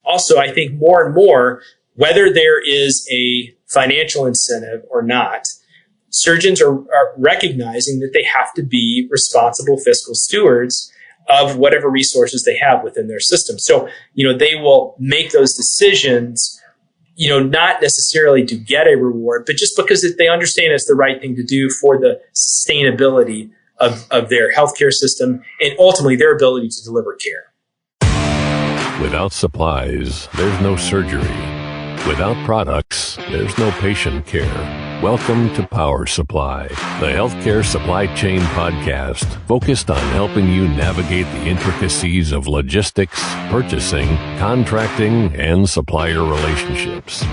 also, I think more and more, whether there is a financial incentive or not, surgeons are recognizing that they have to be responsible fiscal stewards of whatever resources they have within their system. So, they will make those decisions, not necessarily to get a reward, but just because they understand it's the right thing to do for the sustainability of their healthcare system and ultimately their ability to deliver care. Without supplies, there's no surgery. Without products, there's no patient care. Welcome to Power Supply, the healthcare supply chain podcast focused on helping you navigate the intricacies of logistics, purchasing, contracting, and supplier relationships.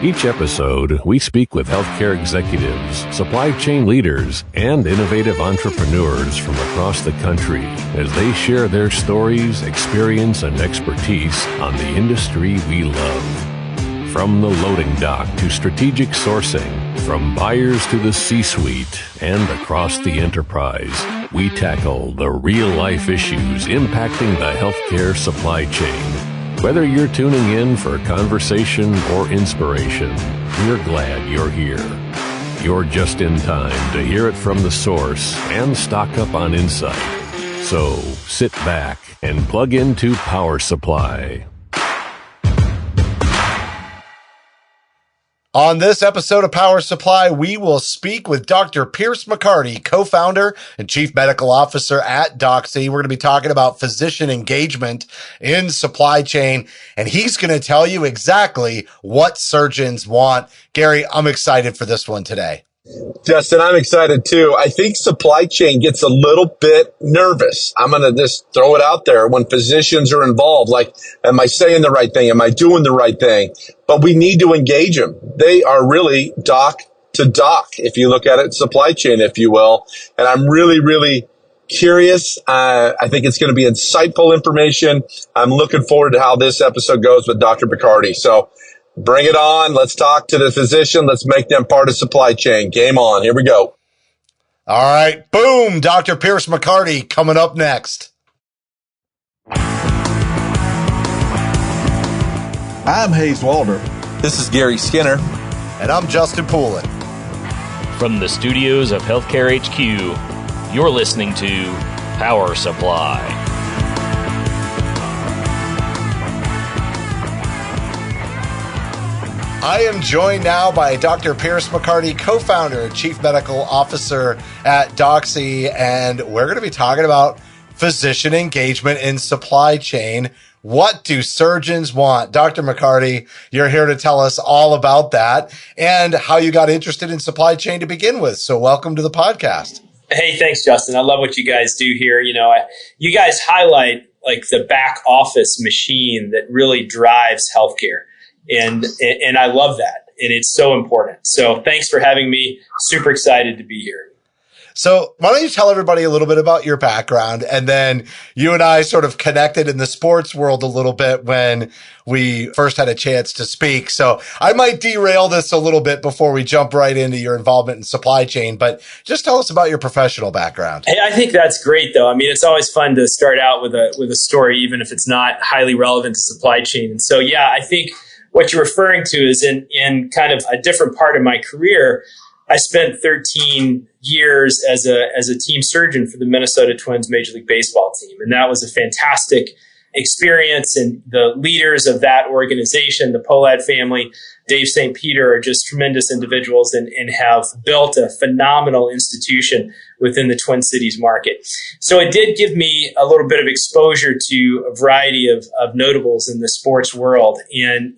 Each episode, we speak with healthcare executives, supply chain leaders, and innovative entrepreneurs from across the country as they share their stories, experience, and expertise on the industry we love. From the loading dock to strategic sourcing, from buyers to the C-suite, and across the enterprise, we tackle the real-life issues impacting the healthcare supply chain. Whether you're tuning in for conversation or inspiration, we're glad you're here. You're just in time to hear it from the source and stock up on insight. So sit back and plug into Power Supply. On this episode of Power Supply, we will speak with Dr. Pearce McCarty, co-founder and chief medical officer at Doxy. We're going to be talking about physician engagement in supply chain, and he's going to tell you exactly what surgeons want. Gary, I'm excited for this one today. Justin, I'm excited too. I think supply chain gets a little bit nervous. I'm going to just throw it out there when physicians are involved. Like, am I saying the right thing? Am I doing the right thing? But we need to engage them. They are really doc to doc, if you look at it, supply chain, if you will. And I'm really, really curious. I think it's going to be insightful information. I'm looking forward to how this episode goes with Dr. McCarty. So bring it on. Let's talk to the physician. Let's make them part of supply chain. Game on. Here we go. All right. Boom. Dr. Pearce McCarty coming up next. I'm Hayes Walder. This is Gary Skinner. And I'm Justin Poulin. From the studios of Healthcare HQ, you're listening to Power Supply. I am joined now by Dr. Pearce McCarty, co-founder and chief medical officer at Doxy, and we're going to be talking about physician engagement in supply chain. What do surgeons want? Dr. McCarty, you're here to tell us all about that and how you got interested in supply chain to begin with. So welcome to the podcast. Hey, thanks, Justin. I love what you guys do here. You guys highlight like the back office machine that really drives healthcare. And I love that. And it's so important. So thanks for having me. Super excited to be here. So why don't you tell everybody a little bit about your background, and then you and I sort of connected in the sports world a little bit when we first had a chance to speak. So I might derail this a little bit before we jump right into your involvement in supply chain, but just tell us about your professional background. Hey, I think that's great though. I mean, it's always fun to start out with a story, even if it's not highly relevant to supply chain. And so, yeah, I think what you're referring to is in kind of a different part of my career. I spent 13 years as a team surgeon for the Minnesota Twins Major League Baseball team. And that was a fantastic experience. And the leaders of that organization, the Pohlad family, Dave St. Peter, are just tremendous individuals and have built a phenomenal institution within the Twin Cities market. So it did give me a little bit of exposure to a variety of notables in the sports world. And,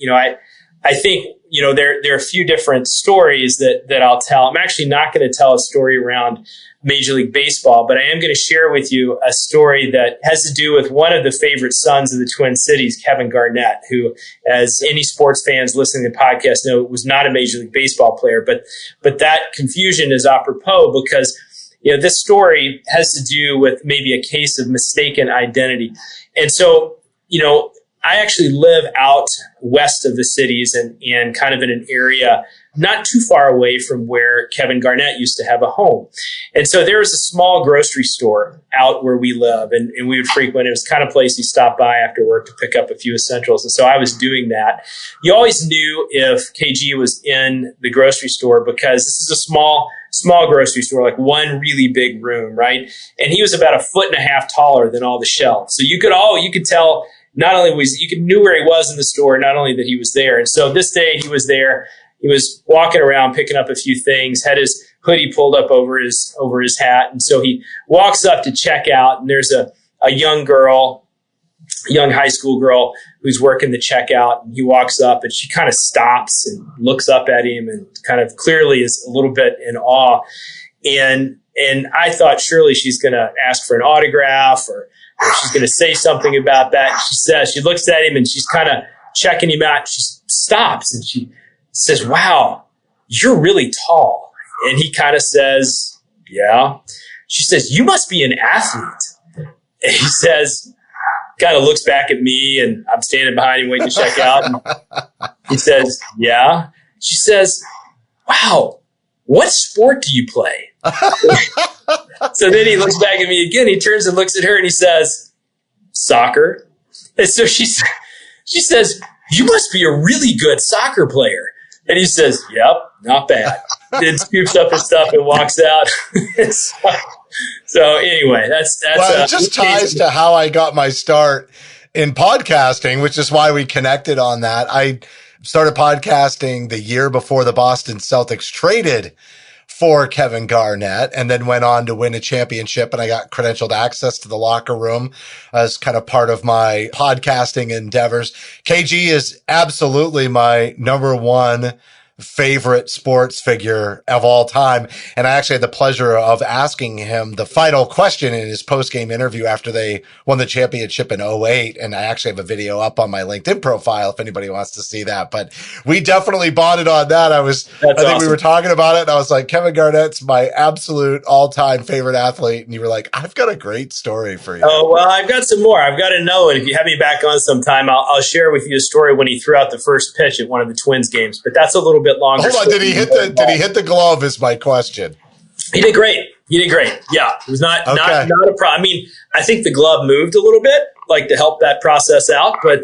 I think, there are a few different stories that I'll tell. I'm actually not going to tell a story around Major League Baseball, but I am going to share with you a story that has to do with one of the favorite sons of the Twin Cities, Kevin Garnett, who, as any sports fans listening to the podcast know, was not a Major League Baseball player. But that confusion is apropos because, this story has to do with maybe a case of mistaken identity. And so, I actually live out west of the cities and kind of in an area not too far away from where Kevin Garnett used to have a home. And so there was a small grocery store out where we live, and we would frequent. It was the kind of place you stop by after work to pick up a few essentials. And so I was doing that. You always knew if KG was in the grocery store because this is a small grocery store, like one really big room, right? And he was about 1.5 feet taller than all the shelves. So you could tell not only knew where he was in the store, not only that he was there. And so this day he was there. He was walking around picking up a few things, had his hoodie pulled up over his hat. And so he walks up to check out, and there's a young high school girl who's working the checkout. And he walks up and she kind of stops and looks up at him and kind of clearly is a little bit in awe. And I thought surely she's going to ask for an autograph or she's going to say something about that. She looks at him and she's kind of checking him out. She stops and she says, "Wow, you're really tall." And he kind of says, "Yeah." She says, "You must be an athlete." And he says, kind of looks back at me, and I'm standing behind him waiting to check out. And he says, "Yeah." She says, "Wow, what sport do you play?" So then he looks back at me again. He turns and looks at her and he says, "Soccer." And so she says, "You must be a really good soccer player." And he says, "Yep, not bad." Then scoops up his stuff and walks out. So anyway, that's well, it just ties to how I got my start in podcasting, which is why we connected on that. I started podcasting the year before the Boston Celtics traded for Kevin Garnett and then went on to win a championship. And I got credentialed access to the locker room as kind of part of my podcasting endeavors. KG is absolutely my number one favorite sports figure of all time. And I actually had the pleasure of asking him the final question in his post-game interview after they won the championship in 2008. And I actually have a video up on my LinkedIn profile if anybody wants to see that. But we definitely bonded on that. I think awesome. We were talking about it and I was like, Kevin Garnett's my absolute all-time favorite athlete. And you were like, "I've got a great story for you." Oh, well, I've got some more. I've got to know. And if you have me back on sometime, I'll share with you a story when he threw out the first pitch at one of the Twins games. But that's a little bit longer. Hold on, did he hit the glove is my question. He did great. Yeah. It was not a problem. I mean, I think the glove moved a little bit, like to help that process out. But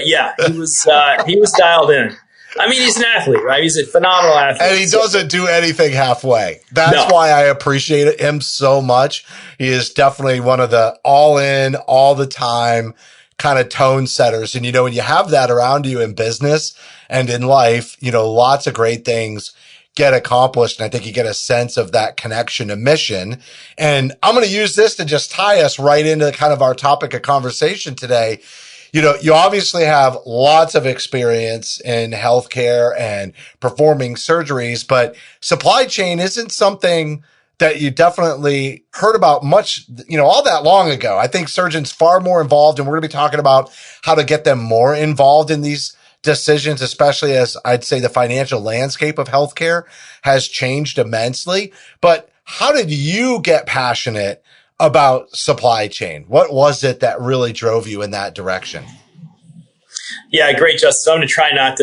yeah, he was dialed in. I mean, he's an athlete, right? He's a phenomenal athlete. And he doesn't do anything halfway. That's why I appreciate him so much. He is definitely one of the all in, all the time kind of tone setters. And, when you have that around you in business and in life, lots of great things get accomplished. And I think you get a sense of that connection to mission. And I'm going to use this to just tie us right into kind of our topic of conversation today. You obviously have lots of experience in healthcare and performing surgeries, but supply chain isn't something that you definitely heard about much, all that long ago. I think surgeons far more involved, and we're going to be talking about how to get them more involved in these decisions, especially as I'd say the financial landscape of healthcare has changed immensely. But how did you get passionate about supply chain? What was it that really drove you in that direction? Yeah, great, Justin. So I'm going to try not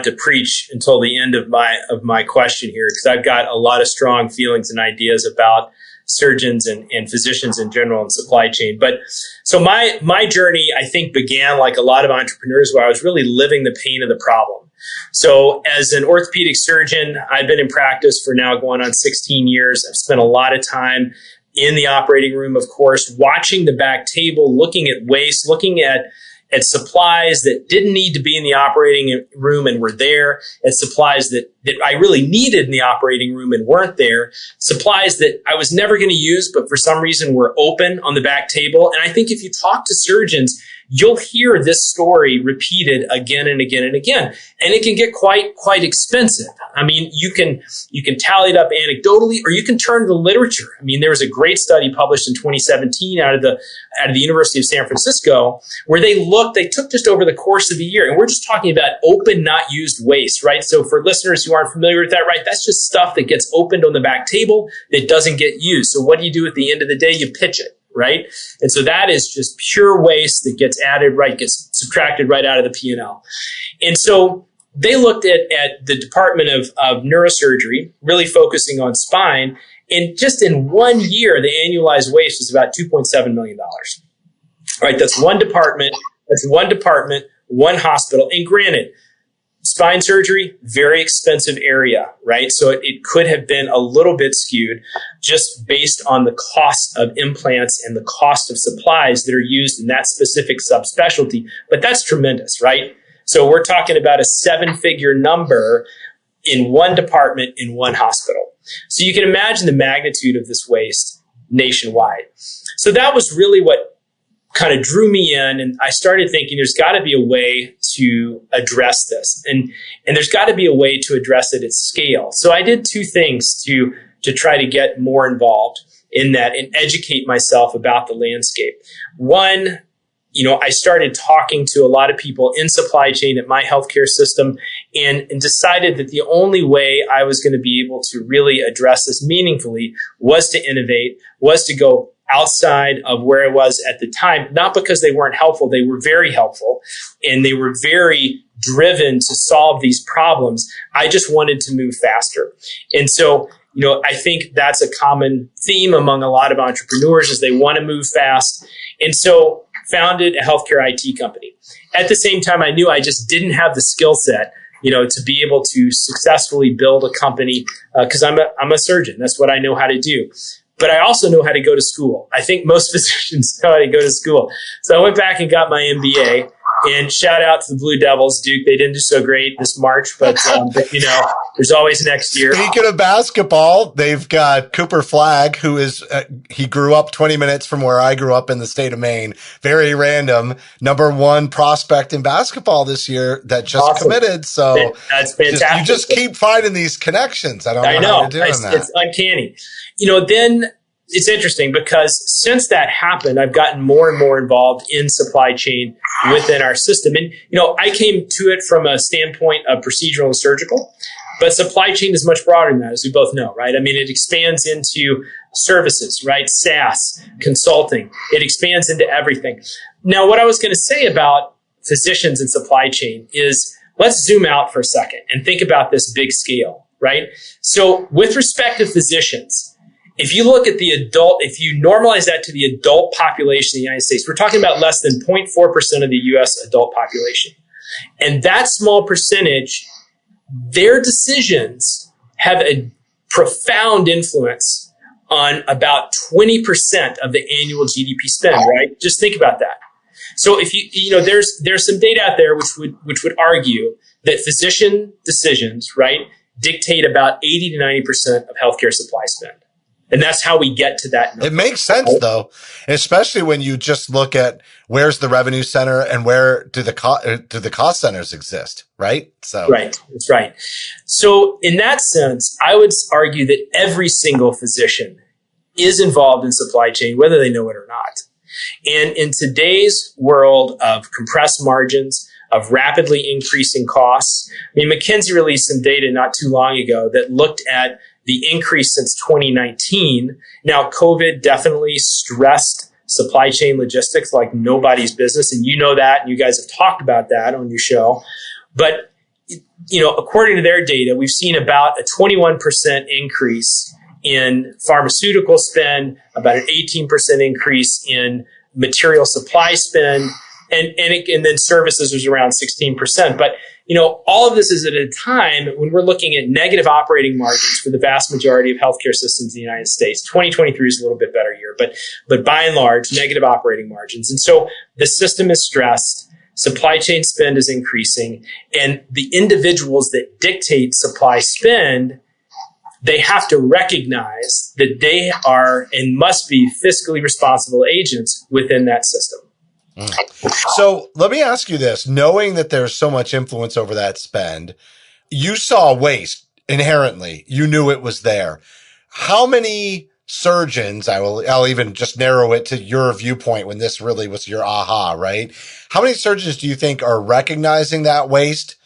to preach until the end of my question here, because I've got a lot of strong feelings and ideas about surgeons and physicians in general and supply chain. But so my journey, I think, began like a lot of entrepreneurs, where I was really living the pain of the problem. So as an orthopedic surgeon, I've been in practice for now going on 16 years. I've spent a lot of time in the operating room, of course, watching the back table, looking at waste, looking at supplies that didn't need to be in the operating room and were there, at supplies that I really needed in the operating room and weren't there, supplies that I was never going to use, but for some reason were open on the back table. And I think if you talk to surgeons, you'll hear this story repeated again and again and again. And it can get quite expensive. I mean, you can tally it up anecdotally, or you can turn to the literature. I mean, there was a great study published in 2017 out of the University of San Francisco, where they took just over the course of a year, and we're just talking about open, not used waste, right? So for listeners who aren't familiar with that, right, that's just stuff that gets opened on the back table that doesn't get used. So what do you do at the end of the day? You pitch it. right? And so that is just pure waste that gets added, right, gets subtracted right out of the P&L. And so they looked at the Department of Neurosurgery, really focusing on spine, and just in 1 year, the annualized waste was about $2.7 million. Right, that's one department, one hospital. And granted, spine surgery, very expensive area, right? So it could have been a little bit skewed just based on the cost of implants and the cost of supplies that are used in that specific subspecialty. But that's tremendous, right? So we're talking about a 7-figure number in one department in one hospital. So you can imagine the magnitude of this waste nationwide. So that was really what kind of drew me in, and I started thinking there's got to be a way to address this, and there's got to be a way to address it at scale. So I did two things to try to get more involved in that and educate myself about the landscape. One, I started talking to a lot of people in supply chain at my healthcare system and decided that the only way I was going to be able to really address this meaningfully was to innovate, was to go outside of where I was at the time, not because they weren't helpful. They were very helpful and they were very driven to solve these problems. I just wanted to move faster. And so, I think that's a common theme among a lot of entrepreneurs is they want to move fast. And so founded a healthcare IT company. At the same time, I knew I just didn't have the skill set, to be able to successfully build a company because I'm a surgeon. That's what I know how to do. But I also know how to go to school. I think most physicians know how to go to school. So I went back and got my MBA. And shout out to the Blue Devils, Duke. They didn't do so great this March, but there's always next year. Speaking of basketball, they've got Cooper Flagg, who is he grew up 20 minutes from where I grew up in the state of Maine. Very random, #1 prospect in basketball this year that just committed. So that's fantastic. You just keep finding these connections. I know. How you're doing that. It's uncanny. Then it's interesting because since that happened, I've gotten more and more involved in supply chain within our system. And, I came to it from a standpoint of procedural and surgical, but supply chain is much broader than that, as we both know, right? I mean, it expands into services, right? SaaS, consulting. It expands into everything. Now, what I was going to say about physicians and supply chain is let's zoom out for a second and think about this big scale, right? So with respect to physicians, if you look at the adult, if you normalize that to the adult population in the United States, we're talking about less than 0.4% of the U.S. adult population. And that small percentage, their decisions have a profound influence on about 20% of the annual GDP spend, right? Just think about that. So if there's some data out there which would argue that physician decisions, right, dictate about 80 to 90% of healthcare supply spend. And that's how we get to that number. It makes sense, though, especially when you just look at where's the revenue center and where do the cost centers exist, right? So right, that's right. So in that sense, I would argue that every single physician is involved in supply chain, whether they know it or not. And in today's world of compressed margins, of rapidly increasing costs, McKinsey released some data not too long ago that looked at the increase since 2019. Now, COVID definitely stressed supply chain logistics like nobody's business. And you know that, and you guys have talked about that on your show. But, according to their data, we've seen about a 21% increase in pharmaceutical spend, about an 18% increase in material supply spend, and then services was around 16%. But, all of this is at a time when we're looking at negative operating margins for the vast majority of healthcare systems in the United States. 2023 is a little bit better year, but by and large, negative operating margins. And so the system is stressed, supply chain spend is increasing, and the individuals that dictate supply spend, they have to recognize that they are and must be fiscally responsible agents within that system. So let me ask you this, knowing that there's so much influence over that spend, you saw waste inherently, you knew it was there. How many surgeons, I'll even just narrow it to your viewpoint when this really was your aha, right? How many surgeons do you think are recognizing that waste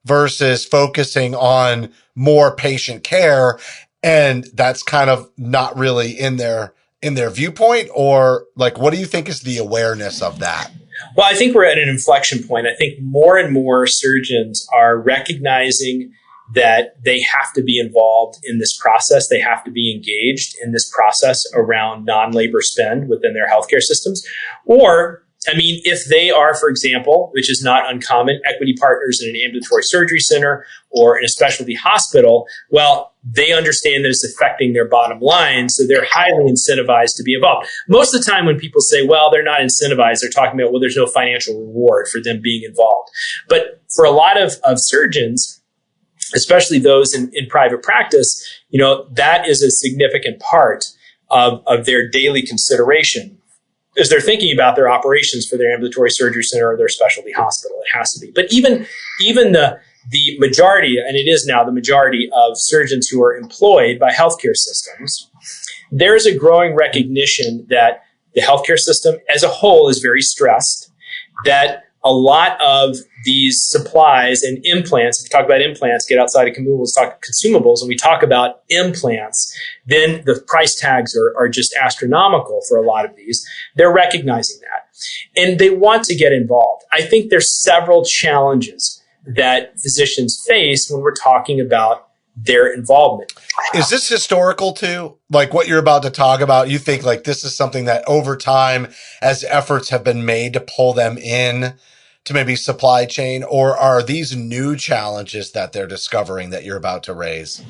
versus focusing on more patient care? And that's kind of not really in their in their viewpoint, or like, what do you think is the awareness of that? Well, I think we're at an inflection point. I think more and more surgeons are recognizing that they have to be involved in this process. They have to be engaged in this process around non-labor spend within their healthcare systems. Or, I mean, if they are, for example, which is not uncommon, equity partners in an ambulatory surgery center or in a specialty hospital, well, they understand that it's affecting their bottom line, so they're highly incentivized to be involved. Most of the time when people say, well, they're not incentivized, they're talking about, well, there's no financial reward for them being involved. But for a lot of surgeons, especially those in private practice, that is a significant part of their daily consideration as they're thinking about their operations for their ambulatory surgery center or their specialty hospital. It has to be. But even the majority, and it is now the majority of surgeons who are employed by healthcare systems, there is a growing recognition that the healthcare system as a whole is very stressed, that a lot of these supplies and implants, if we talk about implants, get outside of consumables, talk consumables, and we talk about implants, then the price tags are just astronomical for a lot of these. They're recognizing that. And they want to get involved. I think there's several challenges that physicians face when we're talking about their involvement. Is this historical too? Like what you're about to talk about, you think like this is something that over time, as efforts have been made to pull them in to maybe supply chain, or are these new challenges that they're discovering that you're about to raise?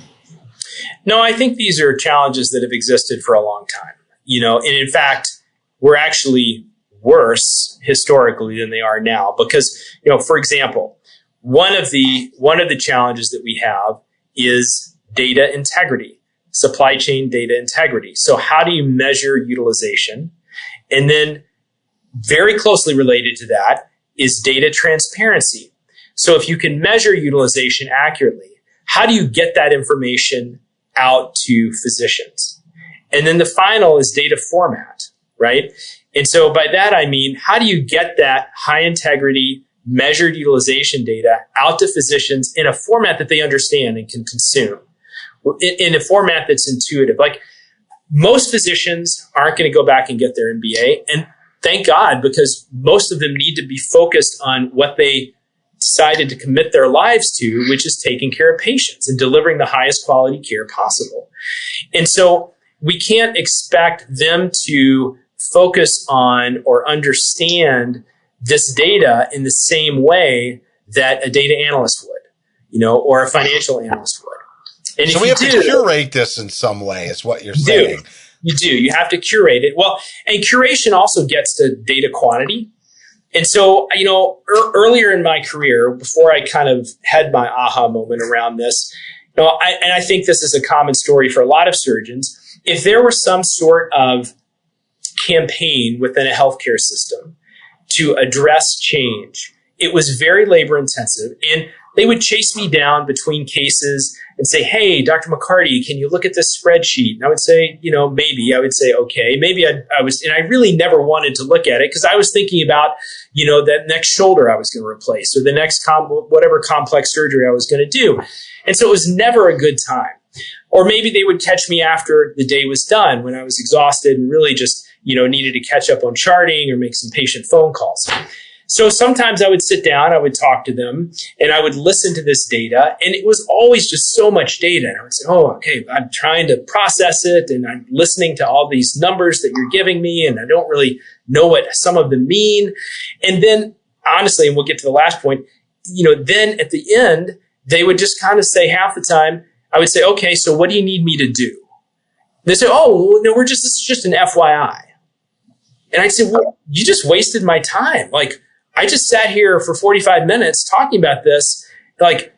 No, I think these are challenges that have existed for a long time, and in fact, we're actually worse historically than they are now because, for example, one of the challenges that we have is data integrity, supply chain data integrity. So how do you measure utilization? And then very closely related to that is data transparency. So if you can measure utilization accurately, how do you get that information out to physicians? And then the final is data format, right? And so by that, I mean, how do you get that high integrity measured utilization data out to physicians in a format that they understand and can consume, in a format that's intuitive? Like most physicians aren't going to go back and get their MBA, and thank God, because most of them need to be focused on what they decided to commit their lives to, which is taking care of patients and delivering the highest quality care possible. And so we can't expect them to focus on or understand this data in the same way that a data analyst would, or a financial analyst would. And so we have to curate this in some way, is what you're saying. You do. You have to curate it. Well, and curation also gets to data quantity. And so, earlier in my career, before I kind of had my aha moment around this, I think this is a common story for a lot of surgeons. If there were some sort of campaign within a healthcare system to address change, it was very labor intensive, and they would chase me down between cases and say, hey, Dr. McCarty, can you look at this spreadsheet? And I would say, maybe. I would say, okay. Maybe I was, and I really never wanted to look at it because I was thinking about, that next shoulder I was going to replace or the next whatever complex surgery I was going to do. And so it was never a good time. Or maybe they would catch me after the day was done when I was exhausted and really just, needed to catch up on charting or make some patient phone calls. So sometimes I would sit down, I would talk to them, and I would listen to this data, and it was always just so much data. And I would say, oh, okay, I'm trying to process it, and I'm listening to all these numbers that you're giving me, and I don't really know what some of them mean. And then, honestly, and we'll get to the last point, then at the end, they would just kind of say half the time, I would say, okay, so what do you need me to do? They say, oh, no, this is just an FYI. And I'd say, well, you just wasted my time. Like, I just sat here for 45 minutes talking about this. Like,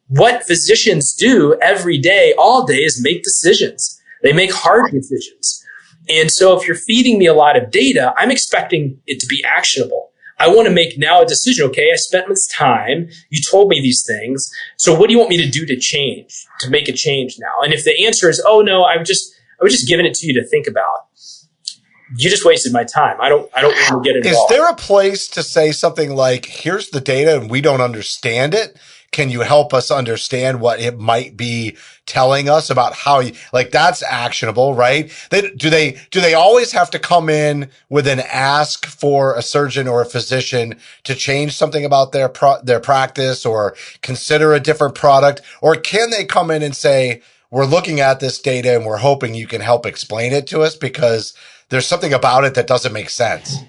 what physicians do every day, all day, is make decisions. They make hard decisions. And so if you're feeding me a lot of data, I'm expecting it to be actionable. I want to make now a decision. Okay, I spent this time. You told me these things. So what do you want me to do to make a change now? And if the answer is, oh, no, I was just giving it to you to think about, you just wasted my time. I don't want to get involved. Is there a place to say something like, here's the data and we don't understand it? Can you help us understand what it might be telling us about how you, like, that's actionable, right? Do they always have to come in with an ask for a surgeon or a physician to change something about their practice or consider a different product? Or can they come in and say, we're looking at this data and we're hoping you can help explain it to us because there's something about it that doesn't make sense?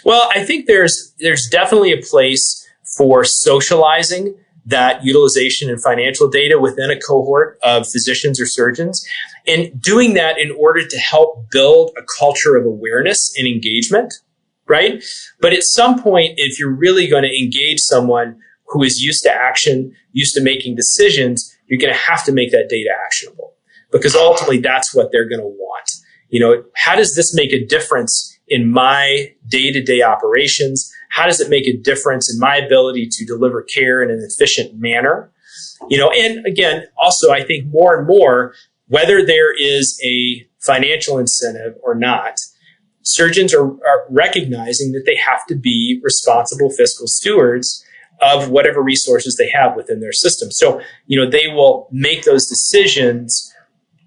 Well, I think there's definitely a place for socializing that utilization and financial data within a cohort of physicians or surgeons, and doing that in order to help build a culture of awareness and engagement, right? But at some point, if you're really going to engage someone who is used to action, used to making decisions, you're going to have to make that data actionable, because ultimately that's what they're going to want. How does this make a difference in my day-to-day operations? How does it make a difference in my ability to deliver care in an efficient manner? And again, also, I think more and more, whether there is a financial incentive or not, surgeons are recognizing that they have to be responsible fiscal stewards of whatever resources they have within their system. So, they will make those decisions,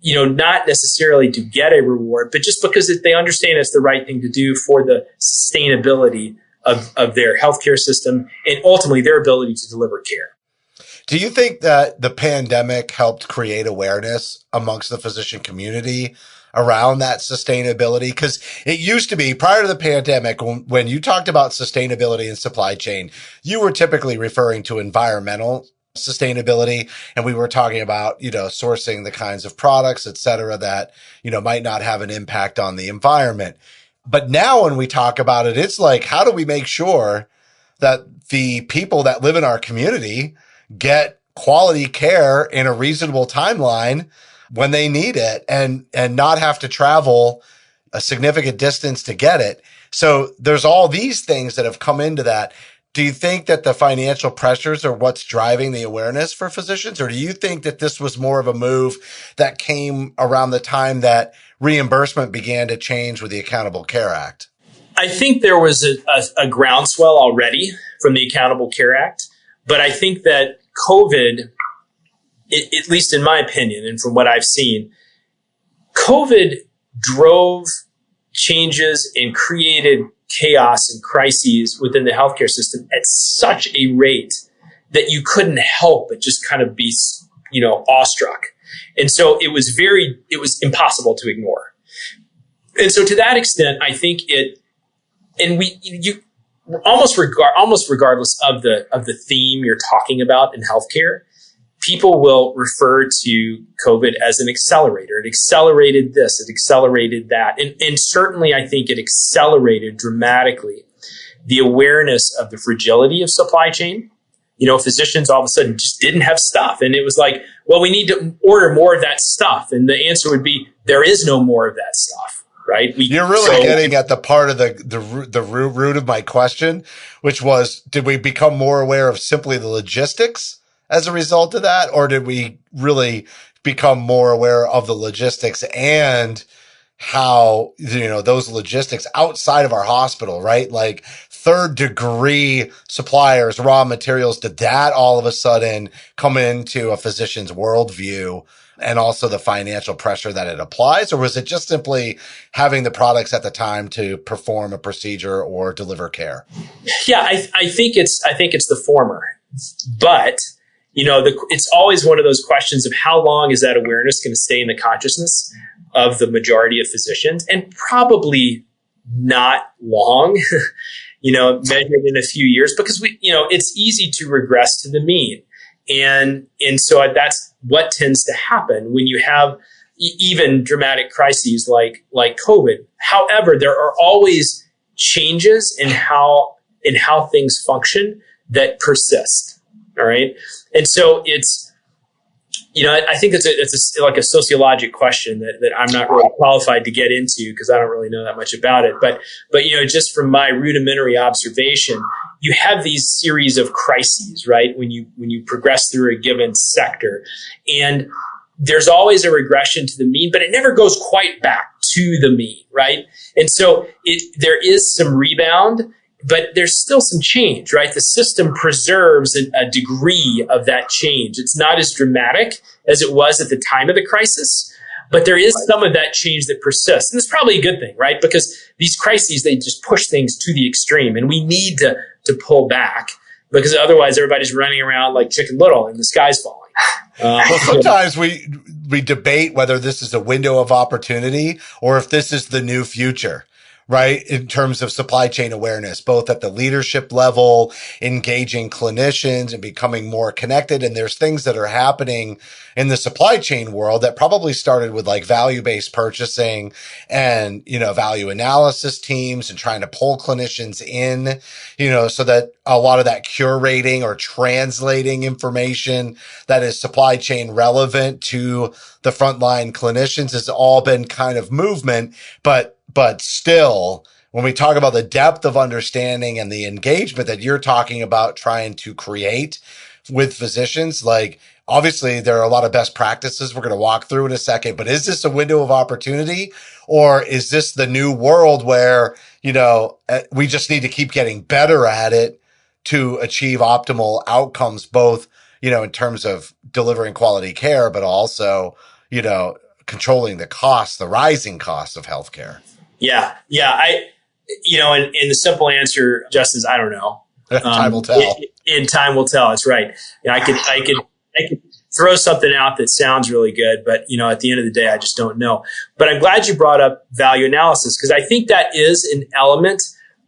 not necessarily to get a reward, but just because they understand it's the right thing to do for the sustainability of their healthcare system and ultimately their ability to deliver care. Do you think that the pandemic helped create awareness amongst the physician community around that sustainability? Because it used to be, prior to the pandemic, when you talked about sustainability and supply chain, you were typically referring to environmental sustainability. And we were talking about, sourcing the kinds of products, et cetera, that, might not have an impact on the environment. But now when we talk about it, it's like, how do we make sure that the people that live in our community get quality care in a reasonable timeline when they need it and not have to travel a significant distance to get it? So there's all these things that have come into that. Do you think that the financial pressures are what's driving the awareness for physicians? Or do you think that this was more of a move that came around the time that reimbursement began to change with the Accountable Care Act? I think there was a groundswell already from the Accountable Care Act. But I think that COVID, at least in my opinion and from what I've seen, COVID drove changes and created chaos and crises within the healthcare system at such a rate that you couldn't help but just kind of be, awestruck. And so it was impossible to ignore. And so to that extent, I think almost regardless of the theme you're talking about in healthcare, people will refer to COVID as an accelerator. It accelerated this, it accelerated that. And certainly I think it accelerated dramatically the awareness of the fragility of supply chain. Physicians all of a sudden just didn't have stuff. And it was like, well, we need to order more of that stuff. And the answer would be, there is no more of that stuff, right? You're really getting at the part of the root of my question, which was, did we become more aware of simply the logistics as a result of that? Or did we really become more aware of the logistics and how, those logistics outside of our hospital, right? Like third degree suppliers, raw materials, did that all of a sudden come into a physician's worldview and also the financial pressure that it applies? Or was it just simply having the products at the time to perform a procedure or deliver care? Yeah, I think it's the former, but it's always one of those questions of how long is that awareness going to stay in the consciousness of the majority of physicians, and probably not long, measured in a few years, because it's easy to regress to the mean. And so that's what tends to happen when you have even dramatic crises like COVID. However, there are always changes in how things function that persist. All right. And so it's, I think it's like a sociologic question that I'm not really qualified to get into because I don't really know that much about it. But just from my rudimentary observation, you have these series of crises, right? When you progress through a given sector, and there's always a regression to the mean, but it never goes quite back to the me, right? And so there is some rebound, but there's still some change, right? The system preserves a degree of that change. It's not as dramatic as it was at the time of the crisis, but there is some of that change that persists. And it's probably a good thing, right? Because these crises, they just push things to the extreme, and we need to pull back, because otherwise everybody's running around like Chicken Little and the sky's falling. Well, sometimes we debate whether this is a window of opportunity or if this is the new future, right? In terms of supply chain awareness, both at the leadership level, engaging clinicians and becoming more connected. And there's things that are happening in the supply chain world that probably started with like value-based purchasing and, value analysis teams and trying to pull clinicians in, so that a lot of that curating or translating information that is supply chain relevant to the frontline clinicians has all been kind of movement, but still, when we talk about the depth of understanding and the engagement that you're talking about trying to create with physicians, like obviously there are a lot of best practices we're going to walk through in a second, but is this a window of opportunity, or is this the new world where, we just need to keep getting better at it to achieve optimal outcomes, both, in terms of delivering quality care, but also, controlling the rising costs of healthcare? Yeah. And the simple answer, Justin, is I don't know. Time will tell. Time will tell. That's right. I could throw something out that sounds really good, but at the end of the day, I just don't know. But I'm glad you brought up value analysis, because I think that is an element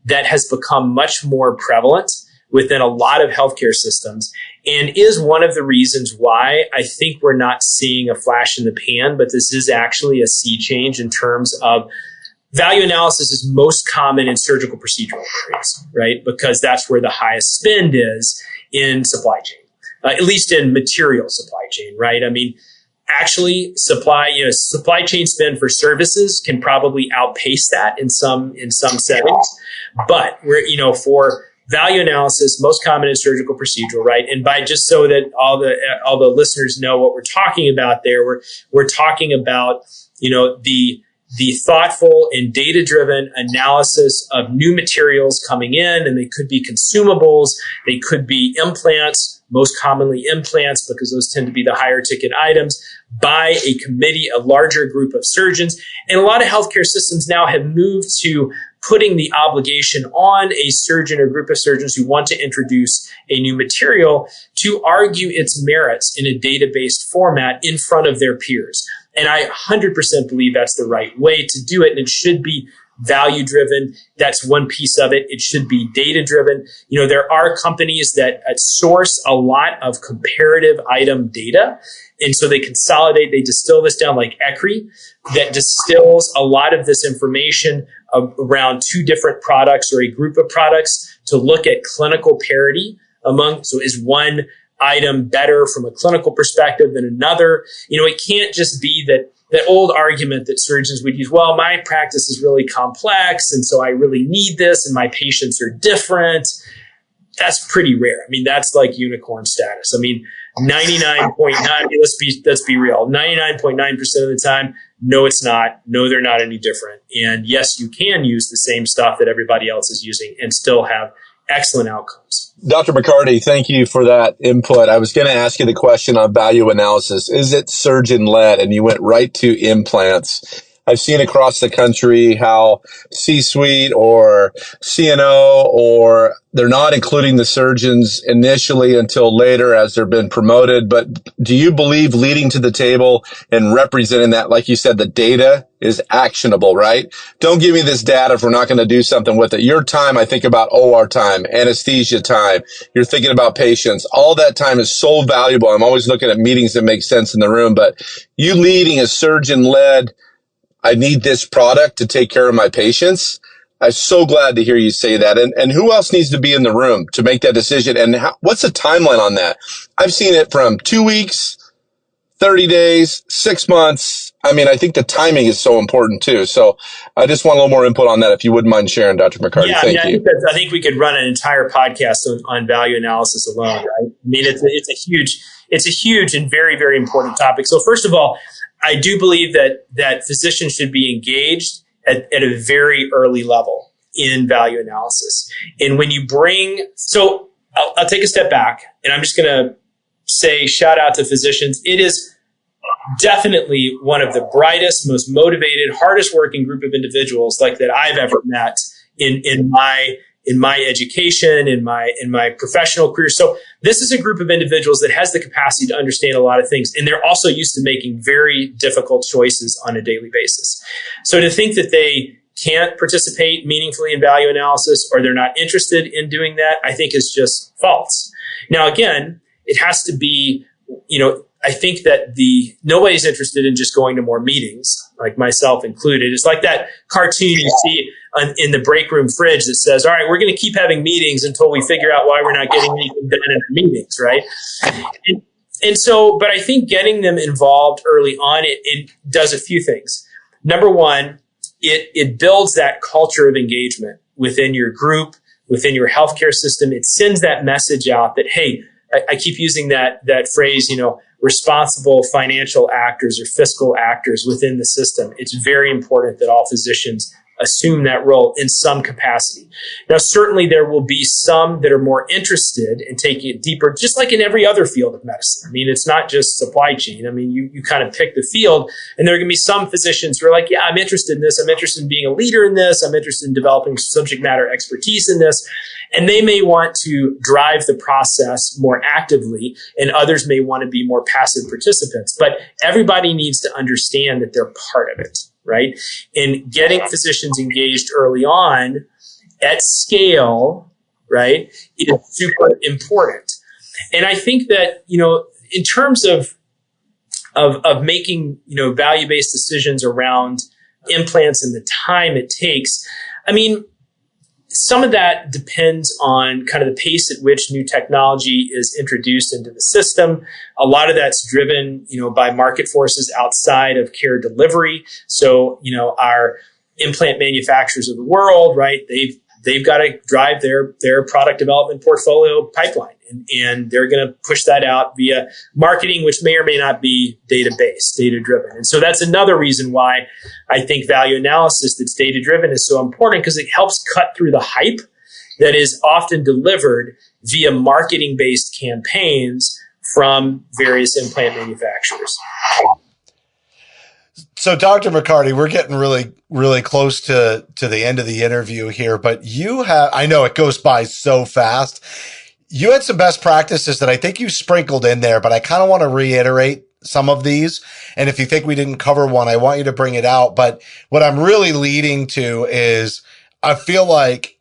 that has become much more prevalent within a lot of healthcare systems, and is one of the reasons why I think we're not seeing a flash in the pan, but this is actually a sea change in terms of value analysis is most common in surgical procedural areas, right? Because that's where the highest spend is in supply chain, at least in material supply chain, right? I mean, actually supply chain spend for services can probably outpace that in some settings, but for value analysis, most common in surgical procedural, right? And by just so that all the listeners know what we're talking about there, we're talking about, the thoughtful and data-driven analysis of new materials coming in, and they could be consumables, they could be implants, most commonly implants, because those tend to be the higher ticket items, by a committee, a larger group of surgeons. And a lot of healthcare systems now have moved to putting the obligation on a surgeon or group of surgeons who want to introduce a new material to argue its merits in a data-based format in front of their peers. And I 100% believe that's the right way to do it. And it should be value-driven. That's one piece of it. It should be data-driven. There are companies that source a lot of comparative item data. And so they consolidate, they distill this down, like ECRI, that distills a lot of this information around two different products or a group of products to look at clinical parity among. So is one item better from a clinical perspective than another? It can't just be that old argument that surgeons would use, well, my practice is really complex, and so I really need this, and my patients are different. That's pretty rare. I mean, that's like unicorn status. I mean, 99.9, let's be real, 99.9% of the time, no, it's not. No, they're not any different. And yes, you can use the same stuff that everybody else is using and still have excellent outcomes. Dr. McCarty, thank you for that input. I was going to ask you the question on value analysis. Is it surgeon-led? And you went right to implants. I've seen across the country how C-suite or CNO, or they're not including the surgeons initially until later as they've been promoted. But do you believe leading to the table and representing that, like you said, the data is actionable, right? Don't give me this data if we're not going to do something with it. Your time, I think about OR time, anesthesia time. You're thinking about patients. All that time is so valuable. I'm always looking at meetings that make sense in the room. But you leading a surgeon-led, I need this product to take care of my patients. I'm so glad to hear you say that. And who else needs to be in the room to make that decision? And what's the timeline on that? I've seen it from 2 weeks, 30 days, 6 months. I mean, I think the timing is so important too. So I just want a little more input on that, if you wouldn't mind sharing, Dr. McCarty. Yeah, Thank you. I think we could run an entire podcast on value analysis alone, right? I mean, it's a huge and very, very important topic. So first of all, I do believe that physicians should be engaged at a very early level in value analysis. And when you so I'll take a step back, and I'm just going to say shout out to physicians. It is definitely one of the brightest, most motivated, hardest working group of individuals like that I've ever met in my education, in my professional career. So this is a group of individuals that has the capacity to understand a lot of things, and they're also used to making very difficult choices on a daily basis. So to think that they can't participate meaningfully in value analysis, or they're not interested in doing that, I think is just false. Now, again, it has to be, I think that nobody's interested in just going to more meetings, like myself included. It's like that cartoon you see in the break room fridge that says, all right, we're going to keep having meetings until we figure out why we're not getting anything done in our meetings, right? And so, but I think getting them involved early on, it does a few things. Number one, it builds that culture of engagement within your group, within your healthcare system. It sends that message out that, hey, I keep using that phrase, responsible financial actors or fiscal actors within the system. It's very important that all physicians assume that role in some capacity. Now, certainly there will be some that are more interested in taking it deeper, just like in every other field of medicine. I mean, it's not just supply chain. I mean, you kind of pick the field, and there are going to be some physicians who are like, yeah, I'm interested in this. I'm interested in being a leader in this. I'm interested in developing subject matter expertise in this. And they may want to drive the process more actively, and others may want to be more passive participants. But everybody needs to understand that they're part of it, right? And getting physicians engaged early on at scale, right, is super important. And I think that, in terms of making, value-based decisions around implants and the time it takes, I mean, some of that depends on kind of the pace at which new technology is introduced into the system. A lot of that's driven, by market forces outside of care delivery. So, our implant manufacturers of the world, right? They've got to drive their product development portfolio pipeline, and they're going to push that out via marketing, which may or may not be data-based, data-driven. And so that's another reason why I think value analysis that's data-driven is so important, because it helps cut through the hype that is often delivered via marketing-based campaigns from various implant manufacturers. So, Dr. McCarty, we're getting really, really close to the end of the interview here, but I know it goes by so fast. You had some best practices that I think you sprinkled in there, but I kind of want to reiterate some of these. And if you think we didn't cover one, I want you to bring it out. But what I'm really leading to is I feel like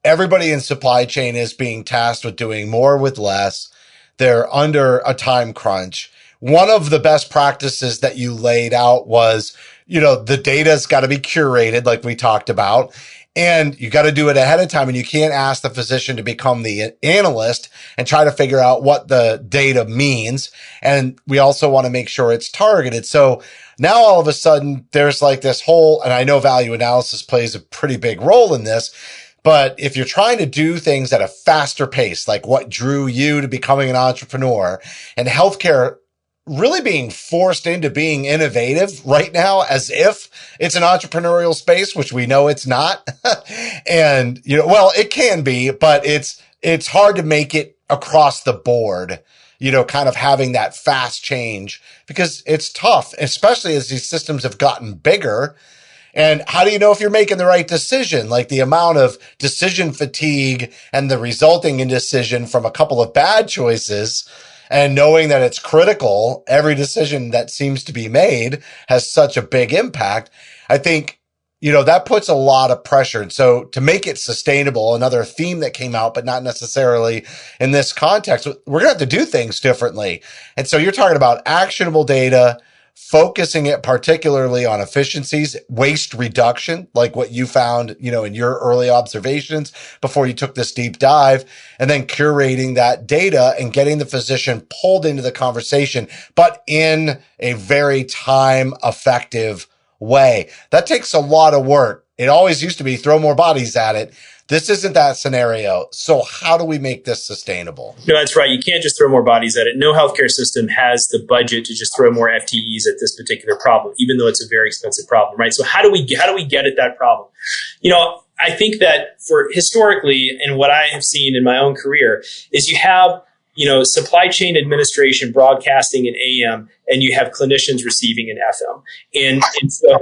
everybody in supply chain is being tasked with doing more with less. They're under a time crunch. One of the best practices that you laid out was, the data's got to be curated, like we talked about, and you got to do it ahead of time. And you can't ask the physician to become the analyst and try to figure out what the data means. And we also want to make sure it's targeted. So now all of a sudden there's like this whole, and I know value analysis plays a pretty big role in this, but if you're trying to do things at a faster pace, like what drew you to becoming an entrepreneur, and healthcare really being forced into being innovative right now as if it's an entrepreneurial space, which we know it's not. And, well, it can be, but it's hard to make it across the board, kind of having that fast change, because it's tough, especially as these systems have gotten bigger. And how do you know if you're making the right decision? Like the amount of decision fatigue and the resulting indecision from a couple of bad choices, and knowing that it's critical, every decision that seems to be made has such a big impact. I think, that puts a lot of pressure. And so to make it sustainable, another theme that came out, but not necessarily in this context, we're going to have to do things differently. And so you're talking about actionable data, focusing it particularly on efficiencies, waste reduction, like what you found, in your early observations before you took this deep dive, and then curating that data and getting the physician pulled into the conversation, but in a very time effective way. That takes a lot of work. It always used to be throw more bodies at it. This isn't that scenario. So how do we make this sustainable? No, that's right. You can't just throw more bodies at it. No healthcare system has the budget to just throw more FTEs at this particular problem, even though it's a very expensive problem, right? So how do we get at that problem? I think that for historically, and what I have seen in my own career, is you have supply chain administration broadcasting in AM, and you have clinicians receiving in FM, and so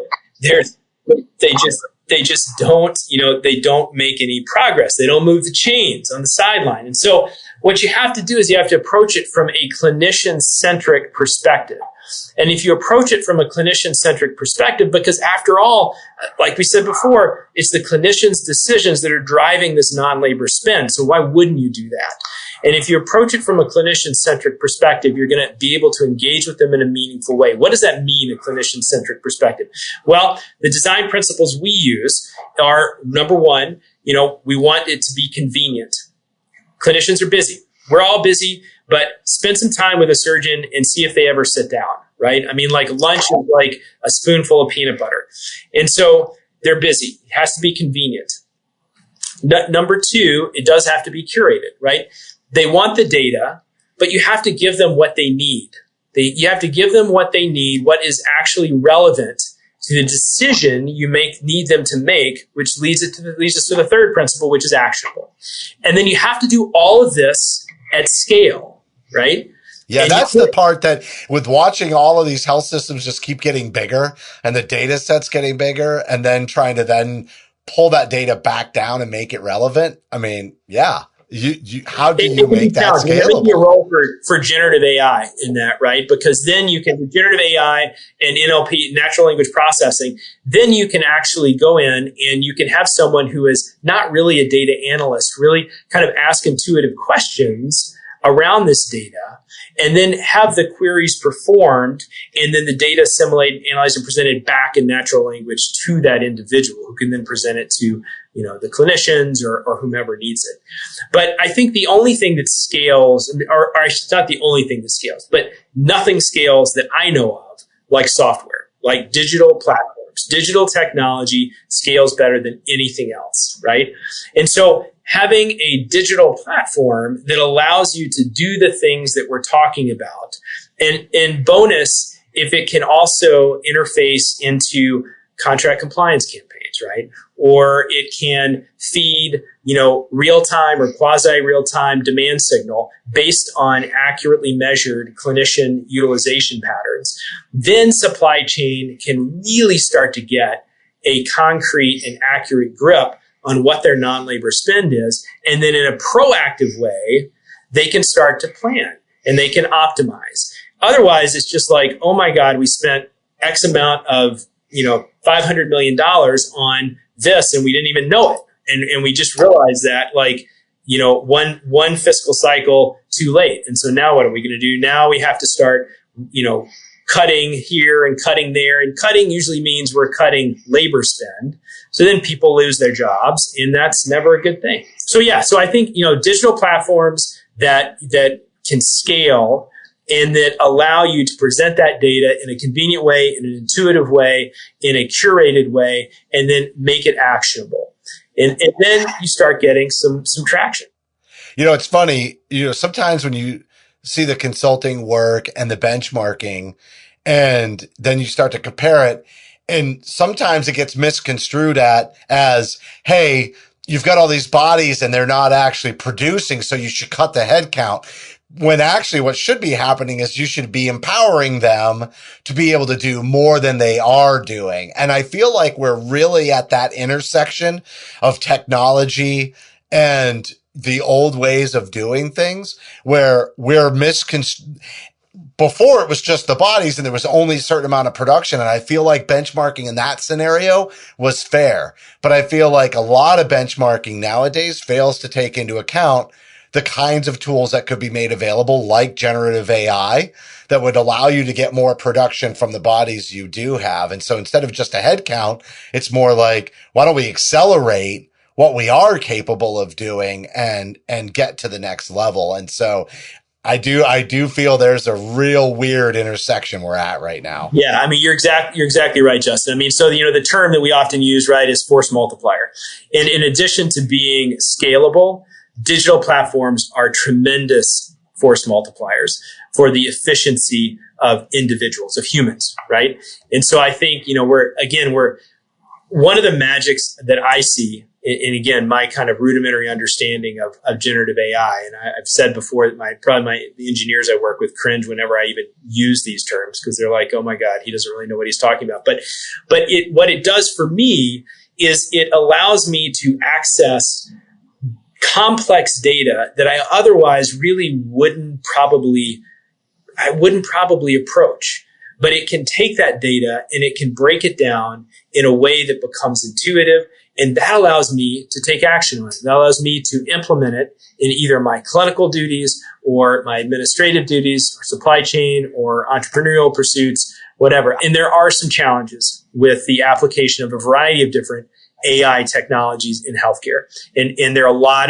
they just don't, they don't make any progress. They don't move the chains on the sideline. And so what you have to do is you have to approach it from a clinician-centric perspective. And if you approach it from a clinician-centric perspective, because after all, like we said before, it's the clinician's decisions that are driving this non-labor spend. So why wouldn't you do that? And if you approach it from a clinician-centric perspective, you're going to be able to engage with them in a meaningful way. What does that mean, a clinician-centric perspective? Well, the design principles we use are, number one, we want it to be convenient. Clinicians are busy. We're all busy, but spend some time with a surgeon and see if they ever sit down, right? I mean, like lunch is like a spoonful of peanut butter. And so they're busy. It has to be convenient. Number two, it does have to be curated, right? They want the data, but you have to give them what they need. You have to give them what they need, what is actually relevant to the decision you need them to make, which leads us to the third principle, which is actionable. And then you have to do all of this at scale, right? Yeah, and that's the part that with watching all of these health systems just keep getting bigger and the data sets getting bigger and then trying to then pull that data back down and make it relevant. I mean, yeah. How do you make that scalable? There may be a role for generative AI in that, right? Because then you can, generative AI and NLP, natural language processing, then you can actually go in and you can have someone who is not really a data analyst, really kind of ask intuitive questions around this data, and then have the queries performed, and then the data assimilated, analyzed, and presented back in natural language to that individual who can then present it to, the clinicians or whomever needs it. But I think the only thing that scales, or it's not the only thing that scales, but nothing scales that I know of like software, like digital platforms. Digital technology scales better than anything else, right? And so having a digital platform that allows you to do the things that we're talking about, and bonus, if it can also interface into contract compliance campaigns, right? Or it can feed, real-time or quasi-real-time demand signal based on accurately measured clinician utilization patterns, then supply chain can really start to get a concrete and accurate grip on what their non-labor spend is. And then in a proactive way, they can start to plan and they can optimize. Otherwise, it's just like, oh my God, we spent X amount of, $500 million on this and we didn't even know it. And we just realized that one fiscal cycle too late. And so now what are we going to do? Now we have to start, cutting here and cutting there. And cutting usually means we're cutting labor spend. So then people lose their jobs, and that's never a good thing. So I think, digital platforms that can scale and that allow you to present that data in a convenient way, in an intuitive way, in a curated way, and then make it actionable. And then you start getting some traction. It's funny, sometimes when you see the consulting work and the benchmarking, and then you start to compare it, and sometimes it gets misconstrued as, hey, you've got all these bodies and they're not actually producing, so you should cut the head count. When actually what should be happening is you should be empowering them to be able to do more than they are doing. And I feel like we're really at that intersection of technology and the old ways of doing things where we're before it was just the bodies and there was only a certain amount of production. And I feel like benchmarking in that scenario was fair. But I feel like a lot of benchmarking nowadays fails to take into account the kinds of tools that could be made available, like generative AI, that would allow you to get more production from the bodies you do have. And so instead of just a head count, it's more like, why don't we accelerate what we are capable of doing and get to the next level? And so I do feel there's a real weird intersection we're at right now. Yeah, I mean, you're exactly right, Justin. I mean, so, the term that we often use, right, is force multiplier. And in addition to being scalable, digital platforms are tremendous force multipliers for the efficiency of individuals, of humans, right? And so I think, we're one of the magics that I see, and again, my kind of rudimentary understanding of generative AI, and I've said before that the engineers I work with cringe whenever I even use these terms, because they're like, oh my God, he doesn't really know what he's talking about. But what it does for me is it allows me to access complex data that I otherwise really wouldn't probably approach. But it can take that data and it can break it down in a way that becomes intuitive. And that allows me to take action on it. That allows me to implement it in either my clinical duties or my administrative duties or supply chain or entrepreneurial pursuits, whatever. And there are some challenges with the application of a variety of different AI technologies in healthcare. And there are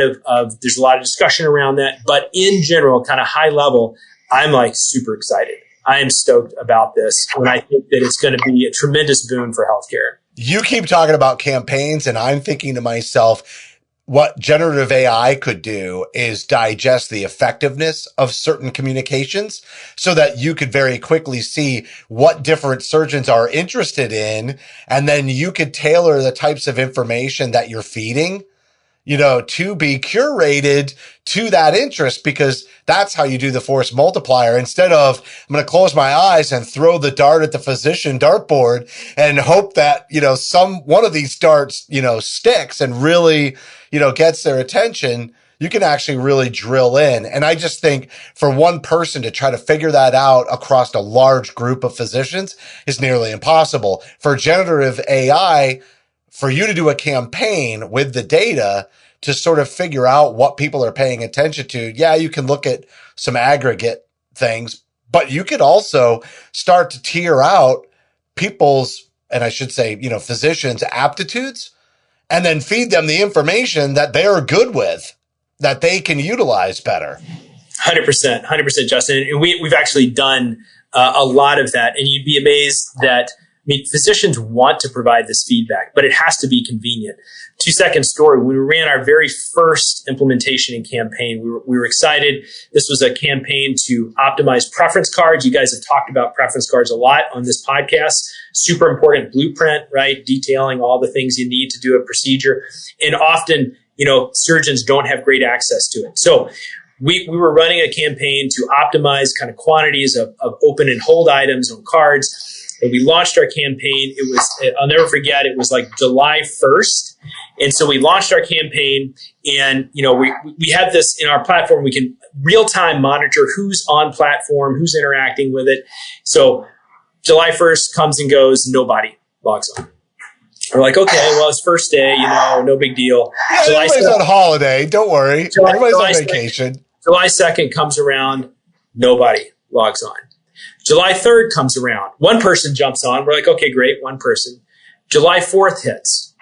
there's a lot of discussion around that. But in general, kind of high level, I'm like super excited. I am stoked about this. And I think that it's going to be a tremendous boon for healthcare. You keep talking about campaigns, and I'm thinking to myself, what generative AI could do is digest the effectiveness of certain communications so that you could very quickly see what different surgeons are interested in. And then you could tailor the types of information that you're feeding, to be curated to that interest, because that's how you do the force multiplier. Instead of, I'm going to close my eyes and throw the dart at the physician dartboard and hope that, one of these darts, sticks and really, gets their attention. You can actually really drill in. And I just think for one person to try to figure that out across a large group of physicians is nearly impossible. For generative AI, for you to do a campaign with the data to sort of figure out what people are paying attention to, yeah, you can look at some aggregate things, but you could also start to tier out people's, and I should say, physicians' aptitudes, and then feed them the information that they're good with, that they can utilize better. 100%, Justin. And we've actually done a lot of that. And you'd be amazed that, physicians want to provide this feedback, but it has to be convenient. 2-second story. When we ran our very first implementation and campaign, we were excited. This was a campaign to optimize preference cards. You guys have talked about preference cards a lot on this podcast. Super important blueprint, right? Detailing all the things you need to do a procedure. And often, surgeons don't have great access to it. So we were running a campaign to optimize kind of quantities of open and hold items on cards. And we launched our campaign. I'll never forget, it was like July 1st. And so we launched our campaign, and, we have this in our platform. We can real time monitor who's on platform, who's interacting with it. So July 1st comes and goes, nobody logs on. We're like, okay, well, it's first day, no big deal. Yeah, everybody's on holiday. Don't worry. Everybody's on vacation. July 2nd comes around, nobody logs on. July 3rd comes around. One person jumps on. We're like, okay, great, one person. July 4th hits.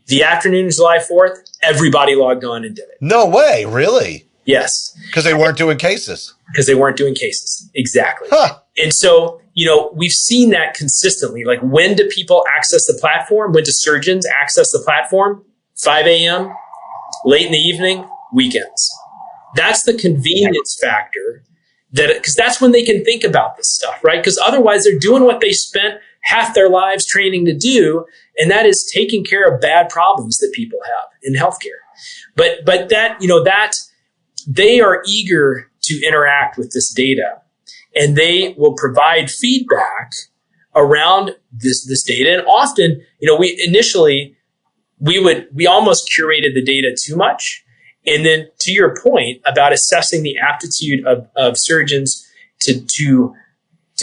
The afternoon of July 4th, everybody logged on and did it. No way, really? Yes. Because they weren't doing cases. Exactly. Huh. And so, we've seen that consistently. Like, when do people access the platform? When do surgeons access the platform? 5 a.m., late in the evening, weekends. That's the convenience factor. Because that's when they can think about this stuff, right? Because otherwise they're doing what they spent half their lives training to do, and that is taking care of bad problems that people have in healthcare. But that they are eager to interact with this data, and they will provide feedback around this data. And often, we almost curated the data too much. And then, to your point about assessing the aptitude of surgeons to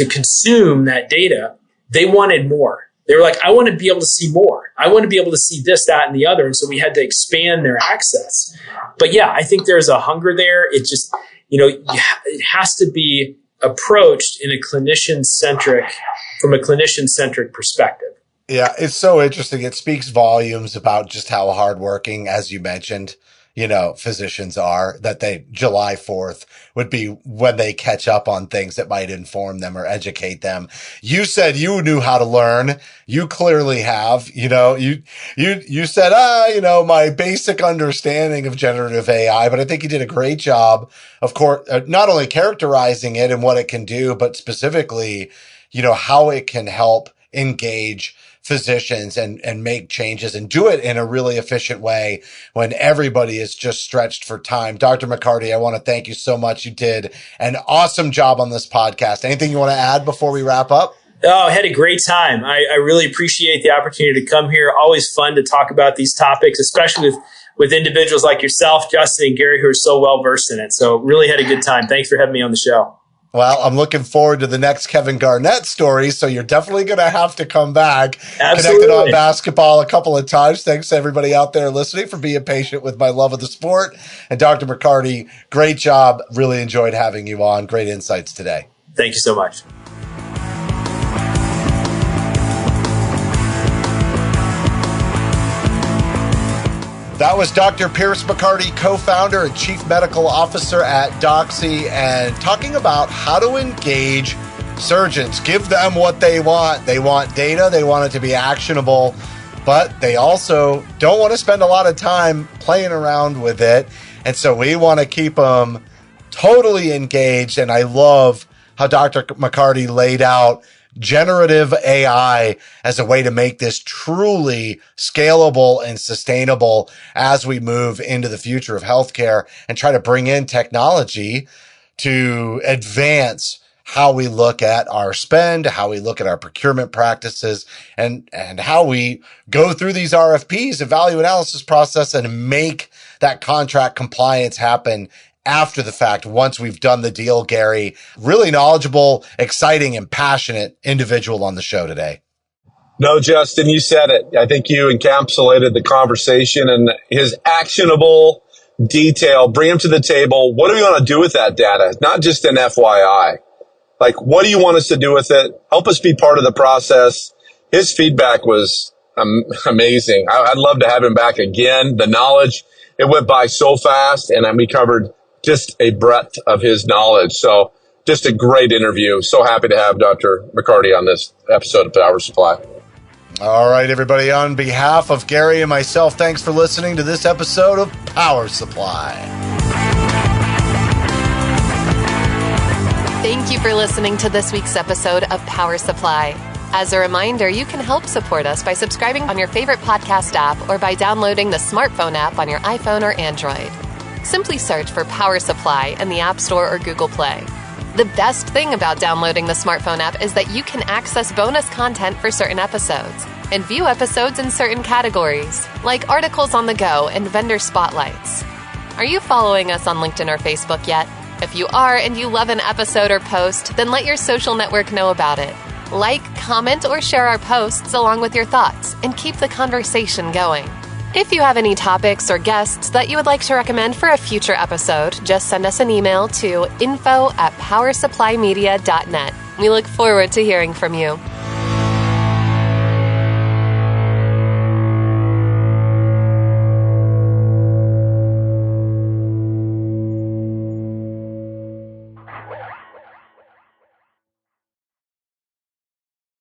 consume that data, they wanted more. they were like, I want to be able to see more. I want to be able to see this, that, and the other. And so we had to expand their access. But yeah, I think there's a hunger there. It just, it has to be approached in from a clinician-centric perspective. Yeah, it's so interesting. It speaks volumes about just how hardworking, as you mentioned, physicians are, that July 4th would be when they catch up on things that might inform them or educate them. You said you knew how to learn. You clearly have, you said, my basic understanding of generative AI, but I think you did a great job, of course, not only characterizing it and what it can do, but specifically, how it can help engage physicians and make changes and do it in a really efficient way when everybody is just stretched for time. Dr. McCarty, I want to thank you so much. You did an awesome job on this podcast. Anything you want to add before we wrap up? Oh, I had a great time. I really appreciate the opportunity to come here. Always fun to talk about these topics, especially with individuals like yourself, Justin, and Gary, who are so well versed in it. So really had a good time. Thanks for having me on the show. Well, I'm looking forward to the next Kevin Garnett story, so you're definitely going to have to come back. Absolutely. Connected on basketball a couple of times. Thanks to everybody out there listening for being patient with my love of the sport. And Dr. McCarty, great job. Really enjoyed having you on. Great insights today. Thank you so much. That was Dr. Pearce McCarty, co-founder and chief medical officer at Doxy, and talking about how to engage surgeons. Give them what they want. They want data. They want it to be actionable, but they also don't want to spend a lot of time playing around with it. And so we want to keep them totally engaged. And I love how Dr. McCarty laid out generative AI as a way to make this truly scalable and sustainable as we move into the future of healthcare and try to bring in technology to advance how we look at our spend, how we look at our procurement practices, and how we go through these RFPs, a value analysis process, and make that contract compliance happen after the fact, once we've done the deal. Gary, really knowledgeable, exciting, and passionate individual on the show today. No, Justin, you said it. I think you encapsulated the conversation and his actionable detail. Bring him to the table. What do we want to do with that data? Not just an FYI. Like, what do you want us to do with it? Help us be part of the process. His feedback was amazing. I'd love to have him back again. The knowledge, it went by so fast, and we covered just a breadth of his knowledge. So just a great interview. So happy to have Dr. McCarty on this episode of Power Supply. All right, everybody. On behalf of Gary and myself, thanks for listening to this episode of Power Supply. Thank you for listening to this week's episode of Power Supply. As a reminder, you can help support us by subscribing on your favorite podcast app or by downloading the smartphone app on your iPhone or Android. Simply search for Power Supply in the App Store or Google Play. The best thing about downloading the smartphone app is that you can access bonus content for certain episodes and view episodes in certain categories, like articles on the go and vendor spotlights. Are you following us on LinkedIn or Facebook yet? If you are and you love an episode or post, then let your social network know about it. Like, comment, or share our posts along with your thoughts and keep the conversation going. If you have any topics or guests that you would like to recommend for a future episode, just send us an email to info@powersupplymedia.net. We look forward to hearing from you.